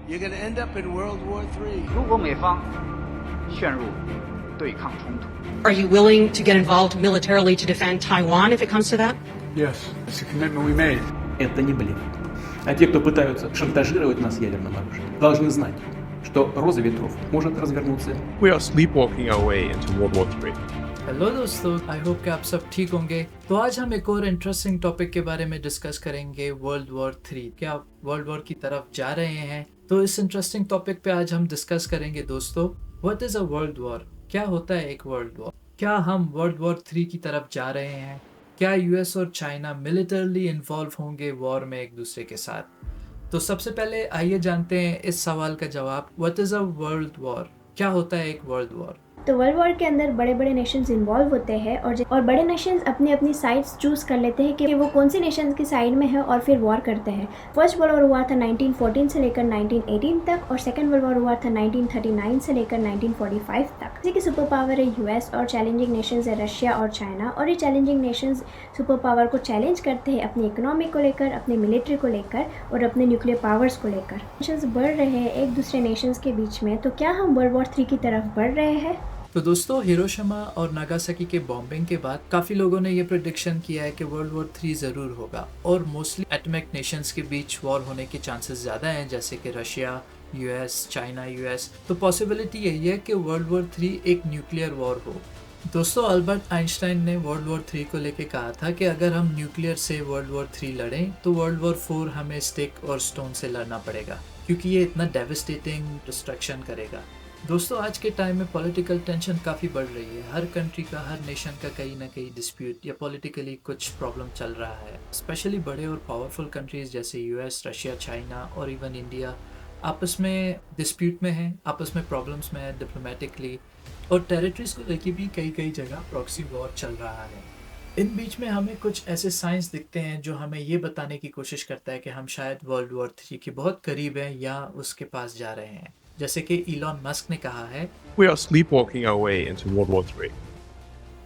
you're going to end up in World War III. 如果美方陷入对抗冲突， Are you willing to get involved militarily to defend Taiwan if it comes to that? Yes, it's a commitment we made. Это не блеф. А те, кто пытаются шантажировать нас ядерным оружием, должны знать, что роза ветров может развернуться. We are sleepwalking our way into World War III. Hello दोस्तों, I hope कि आप सब ठीक होंगे। तो आज हम एक और इंटरेस्टिंग टॉपिक के बारे में डिस्कस करेंगे, वर्ल्ड वॉर 3। क्या आप वर्ल्ड वॉर की तरफ जा रहे हैं? तो इस इंटरेस्टिंग टॉपिक पे आज हम डिस्कस करेंगे दोस्तों, what is a world war? क्या होता है एक वर्ल्ड वॉर? क्या हम वर्ल्ड वॉर 3 की तरफ जा रहे हैं? क्या यूएस और चाइना मिलिटरली इन्वॉल्व होंगे वॉर में एक दूसरे के साथ? तो सबसे पहले आइए जानते हैं इस सवाल का जवाब, what is a world war? क्या होता है एक वर्ल्ड वॉर? तो वर्ल्ड वॉर के अंदर बड़े बड़े नेशंस इन्वॉल्व होते हैं और बड़े नेशंस अपनी अपनी साइड्स चूज कर लेते हैं कि वो कौन सी नेशंस की साइड में है और फिर वॉर करते हैं। फर्स्ट वर्ल्ड वॉर हुआ था 1914 से लेकर 1918 तक और सेकंड वर्ल्ड वॉर हुआ था 1939 से लेकर 1945 तक। इसी की सुपर पावर है यूएस और चैलेंजिंग नेशंस है रशिया और चाइना। और ये चैलेंजिंग नेशंस सुपर पावर को चैलेंज करते हैं अपनी इकोनॉमी को लेकर, अपनी मिलिट्री को लेकर और अपने न्यूक्लियर पावर्स को लेकर। नेशंस बढ़ रहे हैं एक दूसरे नेशंस के बीच में, तो क्या हम वर्ल्ड वॉर 3 की तरफ बढ़ रहे हैं? तो दोस्तों, हिरोशिमा और नागासाकी के बॉम्बिंग के बाद काफी लोगों ने ये प्रेडिक्शन किया है कि वर्ल्ड वॉर 3 जरूर होगा और मोस्टली एटॉमिक नेशंस के बीच वॉर होने के चांसेस ज्यादा हैं, जैसे कि रशिया यूएस, चाइना यूएस। तो पॉसिबिलिटी यही है कि वर्ल्ड वॉर 3 एक न्यूक्लियर वॉर हो। दोस्तों, अल्बर्ट आइंस्टाइन ने वर्ल्ड वॉर 3 को लेके कहा था कि अगर हम न्यूक्लियर से वर्ल्ड वॉर 3 लड़ें तो वर्ल्ड वॉर 4 हमें स्टिक और स्टोन से लड़ना पड़ेगा, क्योंकि ये इतना डेविस्टेटिंग डिस्ट्रक्शन करेगा। दोस्तों, आज के टाइम में पॉलिटिकल टेंशन काफ़ी बढ़ रही है। हर कंट्री का, हर नेशन का कहीं ना कहीं डिस्प्यूट या पॉलिटिकली कुछ प्रॉब्लम चल रहा है। स्पेशली बड़े और पावरफुल कंट्रीज जैसे यूएस, रशिया, चाइना और इवन इंडिया आपस में डिस्प्यूट में है, आपस में प्रॉब्लम्स में है डिप्लोमेटिकली, और टेरिटरीज को लेके भी कई कई जगह प्रॉक्सी वॉर चल रहा है। इन बीच में हमें कुछ ऐसे साइंस दिखते हैं जो हमें ये बताने की कोशिश करता है कि हम शायद वर्ल्ड वॉर 3 के बहुत करीब हैं या उसके पास जा रहे हैं। जैसे कि इलॉन मस्क ने कहा है, We are sleepwalking our way into World War III.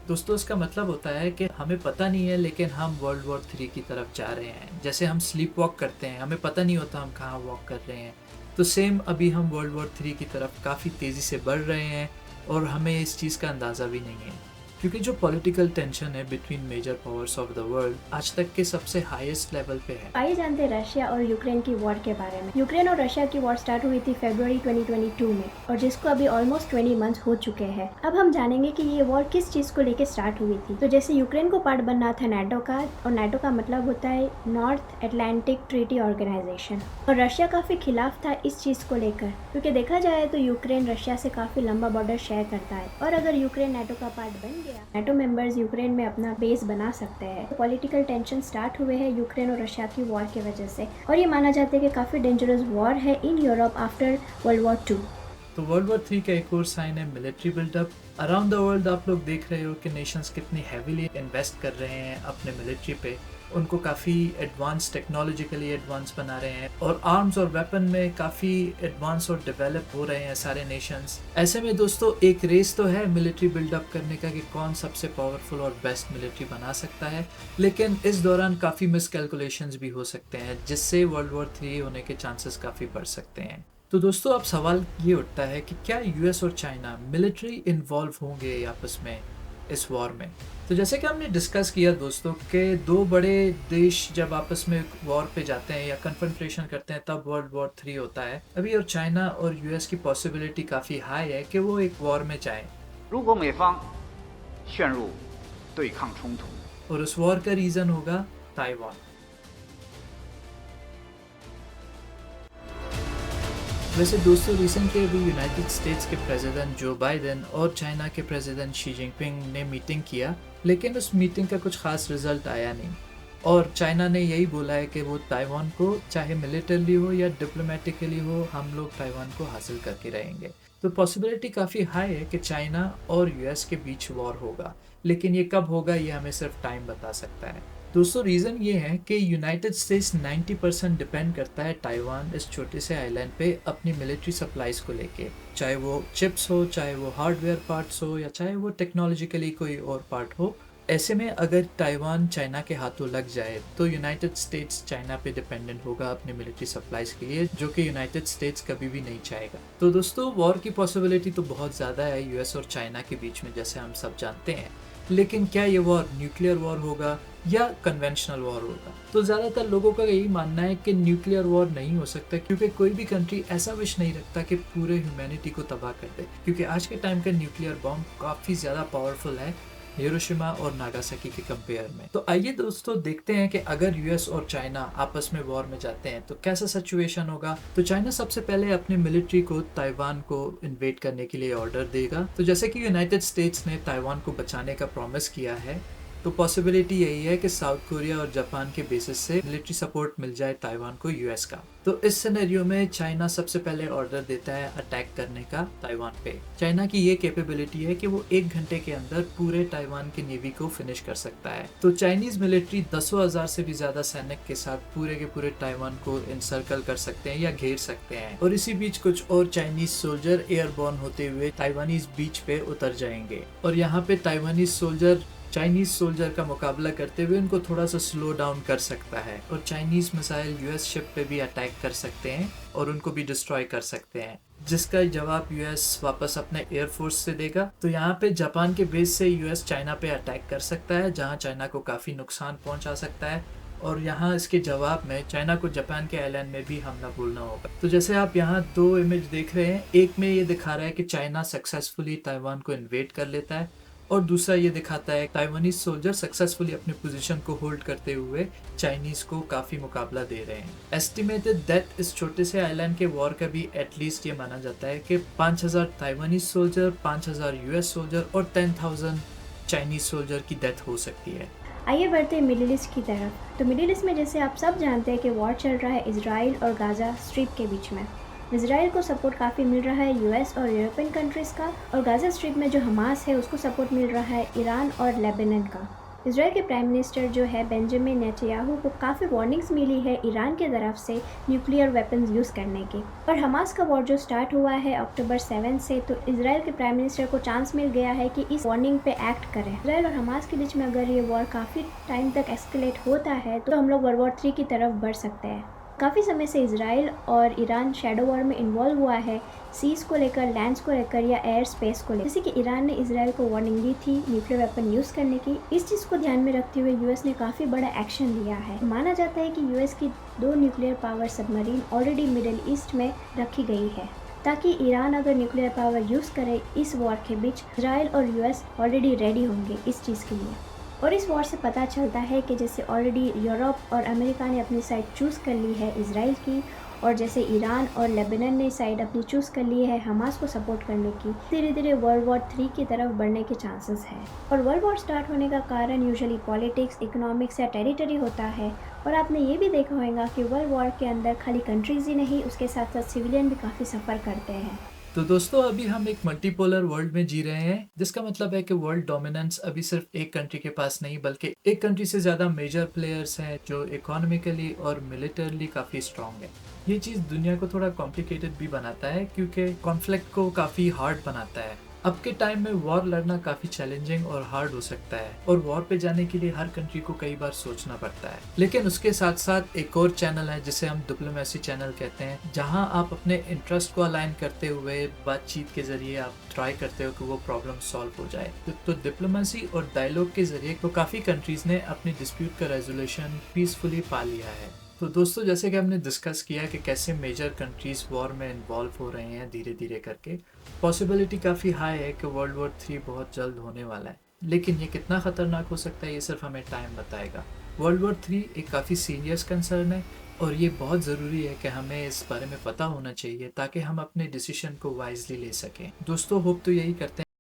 दोस्तों, इसका मतलब होता है कि हमें पता नहीं है लेकिन हम वर्ल्ड वॉर 3 की तरफ जा रहे हैं। जैसे हम स्लीप वॉक करते हैं, हमें पता नहीं होता हम कहाँ वॉक कर रहे हैं, तो सेम अभी हम वर्ल्ड वॉर 3 की तरफ काफ़ी तेज़ी से बढ़ रहे हैं और हमें इस चीज़ का अंदाज़ा भी नहीं है, क्योंकि जो पॉलिटिकल टेंशन है between major powers of the world आज तक के सबसे हाईएस्ट लेवल पे है। आइए जानते हैं रशिया और यूक्रेन की वॉर के बारे में। यूक्रेन और रशिया की वॉर स्टार्ट हुई थी फरवरी 2022 में और जिसको अभी ऑलमोस्ट 20 मंथ्स हो चुके हैं। अब हम जानेंगे कि ये वॉर किस चीज को लेके स्टार्ट हुई थी। तो जैसे यूक्रेन को पार्ट बनना था नाटो का, और नाटो का मतलब होता है नॉर्थ अटलांटिक ट्रीटी ऑर्गेनाइजेशन, और रशिया काफी खिलाफ था इस चीज को लेकर, क्योंकि देखा जाए तो यूक्रेन रशिया से काफी लंबा बॉर्डर शेयर करता है और अगर यूक्रेन नाटो का पार्ट बन गया, नाटो मेंबर्स यूक्रेन में अपना बेस बना सकते हैं। तो पॉलिटिकल टेंशन स्टार्ट हुए हैं यूक्रेन और रशिया की वॉर की वजह से, और ये माना जाता है कि काफी डेंजरस वॉर है in Europe after world war 2। तो वर्ल्ड वॉर 3 का एक और साइन है military buildup. Around the world आप लोग देख रहे हो कि नेशंस कितनी हैवीली इन्वेस्ट कर रहे हैं अपने मिलिट्री पे, उनको काफ़ी एडवांस, टेक्नोलॉजिकली एडवांस बना रहे हैं और आर्म्स और वेपन में काफ़ी एडवांस और डेवलप हो रहे हैं सारे नेशंस। ऐसे में दोस्तों एक रेस तो है मिलिट्री बिल्डअप करने का कि कौन सबसे पावरफुल और बेस्ट मिलिट्री बना सकता है, लेकिन इस दौरान काफ़ी मिसकैलकुलेशंस भी हो सकते हैं जिससे वर्ल्ड वॉर 3 होने के चांसेस काफ़ी बढ़ सकते हैं। तो दोस्तों, अब सवाल ये उठता है कि क्या यूएस और चाइना मिलिट्री इन्वॉल्व होंगे आपस में इस वॉर में? तो जैसे कि हमने डिस्कस किया दोस्तों कि दो बड़े देश जब आपस में वॉर पे जाते हैं या कन्फ्रंटेशन करते हैं तब वर्ल्ड वॉर 3 होता है। अभी और चाइना और यूएस की पॉसिबिलिटी काफ़ी हाई है कि वो एक वॉर में जाएं। 如果美方陷入对抗冲突， और उस वॉर का रीज़न होगा ताइवान। वैसे दोस्तों, रिसेंटली अभी यूनाइटेड स्टेट्स के प्रेसिडेंट जो बाइडेन और चाइना के प्रेसिडेंट शी जिनपिंग ने मीटिंग किया, लेकिन उस मीटिंग का कुछ खास रिजल्ट आया नहीं और चाइना ने यही बोला है कि वो ताइवान को चाहे मिलिटरली हो या डिप्लोमेटिकली हो, हम लोग ताइवान को हासिल करके रहेंगे। तो पॉसिबिलिटी काफ़ी हाई है कि चाइना और यूएस के बीच वॉर होगा, लेकिन ये कब होगा ये हमें सिर्फ टाइम बता सकता है। दोस्तों, रीज़न ये है कि यूनाइटेड स्टेट्स 90% डिपेंड करता है ताइवान इस छोटे से आइलैंड पे अपनी मिलिट्री सप्लाईज को लेके, चाहे वो चिप्स हो, चाहे वो हार्डवेयर पार्ट्स हो या चाहे वो टेक्नोलॉजिकली कोई और पार्ट हो। ऐसे में अगर ताइवान चाइना के हाथों लग जाए तो यूनाइटेड स्टेट्स चाइना पे डिपेंडेंट होगा अपने मिलिट्री सप्लाईज के लिए, जो कि यूनाइटेड स्टेट्स कभी भी नहीं चाहेगा। तो दोस्तों वॉर की पॉसिबिलिटी तो बहुत ज़्यादा है यूएस और चाइना के बीच में, जैसे हम सब जानते हैं। लेकिन क्या ये वॉर न्यूक्लियर वॉर होगा या कन्वेंशनल वॉर होगा? तो ज़्यादातर लोगों का यही मानना है कि न्यूक्लियर वॉर नहीं हो सकता, क्योंकि कोई भी कंट्री ऐसा विश नहीं रखता कि पूरे ह्यूमैनिटी को तबाह कर दे, क्योंकि आज के टाइम का न्यूक्लियर बॉम्ब काफ़ी ज़्यादा पावरफुल है हिरोशिमा और नागासाकी के कंपेयर में। तो आइए दोस्तों देखते हैं कि अगर यूएस और चाइना आपस में वॉर में जाते हैं तो कैसा सिचुएशन होगा। तो चाइना सबसे पहले अपनी मिलिट्री को ताइवान को इन्वेड करने के लिए ऑर्डर देगा। तो जैसे कि यूनाइटेड स्टेट्स ने ताइवान को बचाने का प्रॉमिस किया है, तो पॉसिबिलिटी यही है कि साउथ कोरिया और जापान के बेसिस से मिलिट्री सपोर्ट मिल जाए ताइवान को यूएस का। तो इस सिनेरियो में चाइना सबसे पहले ऑर्डर देता है अटैक करने का ताइवान पे। चाइना की ये कैपेबिलिटी है कि वो 1 घंटे के अंदर पूरे ताइवान की नेवी को फिनिश कर सकता है। तो चाइनीज मिलिट्री 10,000 से भी ज्यादा सैनिक के साथ पूरे के पूरे ताइवान को इनसर्कल कर सकते हैं या घेर सकते हैं। और इसी बीच कुछ और चाइनीज सोल्जर एयरबॉर्न होते हुए ताइवानीज बीच पे उतर जाएंगे और यहाँ पे ताइवानीज सोल्जर चाइनीज सोल्जर का मुकाबला करते हुए उनको थोड़ा सा स्लो डाउन कर सकता है और चाइनीज मिसाइल यूएस शिप पे भी अटैक कर सकते हैं और उनको भी डिस्ट्रॉय कर सकते हैं, जिसका जवाब यूएस वापस अपने एयरफोर्स से देगा। तो यहाँ पे जापान के बेस से यूएस चाइना पे अटैक कर सकता है, जहाँ चाइना को काफ़ी नुकसान पहुँचा सकता है और यहाँ इसके जवाब में चाइना को जापान के आइलैंड में भी हमला बोलना होगा। तो जैसे आप यहाँ 2 इमेज देख रहे हैं, एक में ये दिखा रहा है कि चाइना सक्सेसफुली ताइवान को इन्वेड कर लेता है और दूसरा ये दिखाता है ताइवानीज सोल्जर सक्सेसफुली अपनी पोजीशन को होल्ड करते हुए चाइनीज को काफी मुकाबला दे रहे हैं। एस्टिमेटेड डेथ इस छोटे से आइलैंड के वॉर का भी एटलीस्ट ये माना जाता है कि 5,000 ताइवानीज सोल्जर, 5,000 यूएस सोल्जर और 10,000 चाइनीज सोल्जर की डेथ हो सकती है। आइए बढ़ते हैं मिडिल ईस्ट की तरफ। तो मिडिल ईस्ट में जैसे आप सब जानते हैं कि वॉर चल रहा है इजराइल और गाजा स्ट्रिप के बीच में। इजराइल को सपोर्ट काफ़ी मिल रहा है यूएस और यूरोपियन कंट्रीज़ का, और गाजा स्ट्रिप में जो हमास है उसको सपोर्ट मिल रहा है ईरान और लेबनान का। इजराइल के प्राइम मिनिस्टर जो है बेंजामिन नेतन्याहू को काफ़ी वार्निंग्स मिली है ईरान के तरफ से न्यूक्लियर वेपन्स यूज़ करने की। और हमास का वॉर जो स्टार्ट हुआ है अक्टूबर 7 से, तो इजराइल के प्राइम मिनिस्टर को चांस मिल गया है कि इस वार्निंग पे एक्ट करें। इजराइल और हमास के बीच में अगर ये वॉर काफ़ी टाइम तक एस्केलेट होता है तो हम लोग वर्ल्ड वॉर 3 की तरफ बढ़ सकते हैं। काफ़ी समय से इजराइल और ईरान शैडो वॉर में इन्वॉल्व हुआ है, सीज को लेकर, लैंड्स को लेकर या एयर स्पेस को लेकर। जैसे कि ईरान ने इजराइल को वार्निंग दी थी न्यूक्लियर वेपन यूज़ करने की। इस चीज़ को ध्यान में रखते हुए यूएस ने काफ़ी बड़ा एक्शन लिया है। माना जाता है कि यूएस की 2 nuclear power submarine already middle east में रखी गई है, ताकि ईरान अगर न्यूक्लियर पावर यूज़ करे इस वॉर के बीच, इजराइल और यूएस ऑलरेडी रेडी होंगे इस चीज़ के लिए। और इस वॉर से पता चलता है कि जैसे ऑलरेडी यूरोप और अमेरिका ने अपनी साइड चूज़ कर ली है इजराइल की, और जैसे ईरान और लेबनान ने साइड अपनी चूज़ कर ली है हमास को सपोर्ट करने की, धीरे धीरे वर्ल्ड वॉर 3 की तरफ बढ़ने के चांसेस हैं। और वर्ल्ड वॉर स्टार्ट होने का कारण यूजुअली पॉलिटिक्स, इकोनॉमिक्स या टेरिटरी होता है। और आपने ये भी देखा होगा कि वर्ल्ड वॉर के अंदर खाली कंट्रीज ही नहीं, उसके साथ साथ सिविलियन भी काफ़ी सफ़र करते हैं। तो दोस्तों अभी हम एक मल्टीपोलर वर्ल्ड में जी रहे हैं, जिसका मतलब है कि वर्ल्ड डोमिनेंस अभी सिर्फ एक कंट्री के पास नहीं बल्कि एक कंट्री से ज़्यादा मेजर प्लेयर्स हैं जो इकोनॉमिकली और मिलिटरली काफ़ी स्ट्रॉन्ग है। ये चीज़ दुनिया को थोड़ा कॉम्प्लिकेटेड भी बनाता है, क्योंकि कॉन्फ्लिक्ट को काफ़ी हार्ड बनाता है। अब के टाइम में वॉर लड़ना काफ़ी चैलेंजिंग और हार्ड हो सकता है, और वॉर पे जाने के लिए हर कंट्री को कई बार सोचना पड़ता है। लेकिन उसके साथ साथ एक और चैनल है जिसे हम डिप्लोमेसी चैनल कहते हैं, जहां आप अपने इंटरेस्ट को अलाइन करते हुए बातचीत के जरिए आप ट्राई करते हो कि वो प्रॉब्लम सॉल्व हो जाए। तो डिप्लोमेसी और डायलॉग के जरिए तो काफ़ी कंट्रीज़ ने अपनी डिस्प्यूट का रेजोल्यूशन पीसफुली पा लिया है। तो दोस्तों जैसे कि हमने डिस्कस किया कि कैसे मेजर कंट्रीज़ वॉर में इन्वॉल्व हो रहे हैं धीरे धीरे करके, पॉसिबिलिटी काफ़ी हाई है कि वर्ल्ड वॉर 3 बहुत जल्द होने वाला है। लेकिन ये कितना ख़तरनाक हो सकता है ये सिर्फ हमें टाइम बताएगा। वर्ल्ड वॉर 3 एक काफ़ी सीरियस कंसर्न है और ये बहुत ज़रूरी है कि हमें इस बारे में पता होना चाहिए ताकि हम अपने डिसीजन को वाइजली ले सकें। दोस्तों होप तो यही करते हैं